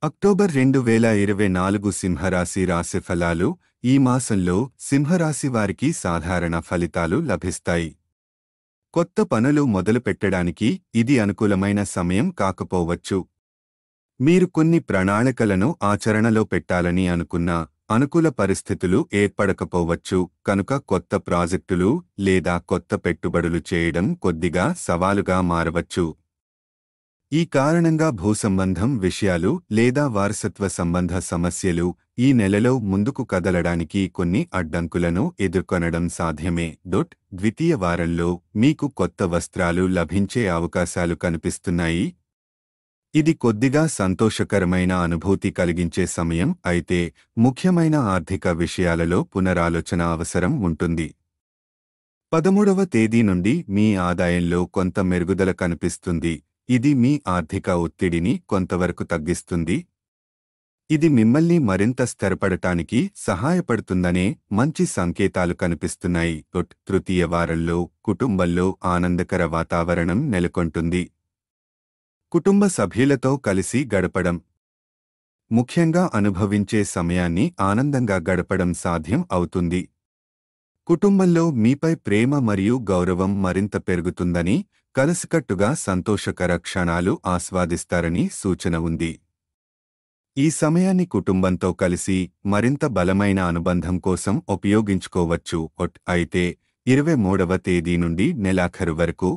October 2024 సింహరాశి రాశిఫలాలు. ఈ మాసంలో సింహరాశి వారికి సాధారణ ఫలితాలు లభిస్తాయి. కొత్త పనులు మొదలుపెట్టడానికి ఇది అనుకూలమైన సమయం కాకపోవచ్చు. మీరు కొన్ని ప్రణాళికలను ఆచరణలో పెట్టాలని అనుకున్నా అనుకూల పరిస్థితులు ఏర్పడకపోవచ్చు కనుక కొత్త ప్రాజెక్టులు లేదా కొత్త పెట్టుబడులు చేయడం కొద్దిగా సవాలుగా మారవచ్చు. ఈ కారణంగా భూసంబంధం విషయాలు లేదా వారసత్వ సంబంధ సమస్యలు ఈ నెలలో ముందుకు కదలడానికి కొన్ని అడ్డంకులను ఎదుర్కొనడం సాధ్యమే. ద్వితీయ వారంలో మీకు కొత్త వస్త్రాలు లభించే అవకాశాలు కనిపిస్తున్నాయి. ఇది కొద్దిగా సంతోషకరమైన అనుభూతి కలిగించే సమయం అయితే ముఖ్యమైన ఆర్థిక విషయాలలో పునరాలోచన అవసరం ఉంటుంది. 13వ తేదీ నుండి మీ ఆదాయంలో కొంత మెరుగుదల కనిపిస్తుంది. ఇది మీ ఆర్థిక ఒత్తిడిని కొంతవరకు తగ్గిస్తుంది. ఇది మిమ్మల్ని మరింత స్థిరపడటానికి సహాయపడుతుందనే మంచి సంకేతాలు కనిపిస్తున్నాయి. తృతీయ వారంలో కుటుంబంలో ఆనందకర వాతావరణం నెలకొంటుంది. కుటుంబ సభ్యులతో కలిసి గడపడం, ముఖ్యంగా అనుభవించే సమయాన్ని ఆనందంగా గడపడం సాధ్యం అవుతుంది. కుటుంబంలో మీపై ప్రేమ మరియు గౌరవం మరింత పెరుగుతుందని, కలిసికట్టుగా సంతోషకర క్షణాలు ఆస్వాదిస్తారని సూచన ఉంది. ఈ సమయాన్ని కుటుంబంతో కలిసి మరింత బలమైన అనుబంధం కోసం ఉపయోగించుకోవచ్చు. అయితే 23వ తేదీ నుండి నెలాఖరు వరకు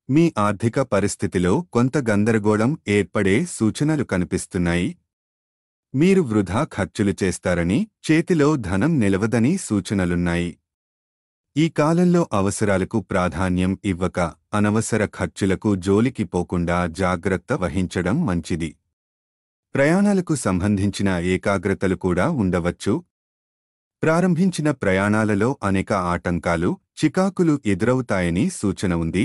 మీ ఆర్థిక పరిస్థితిలో కొంత గందరగోళం ఏర్పడే సూచనలు కనిపిస్తున్నాయి. మీరు వృధా ఖర్చులు చేస్తారని, చేతిలో ధనం నిలవదని సూచనలున్నాయి. ఈ కాలంలో అవసరాలకు ప్రాధాన్యం ఇవ్వక అనవసర ఖర్చులకు జోలికి పోకుండా జాగ్రత్త వహించడం మంచిది. ప్రయాణాలకు సంబంధించిన ఏకాగ్రతలు కూడా ఉండవచ్చు. ప్రారంభించిన ప్రయాణాలలో అనేక ఆటంకాలు, చికాకులు ఎదురవుతాయని సూచన ఉంది.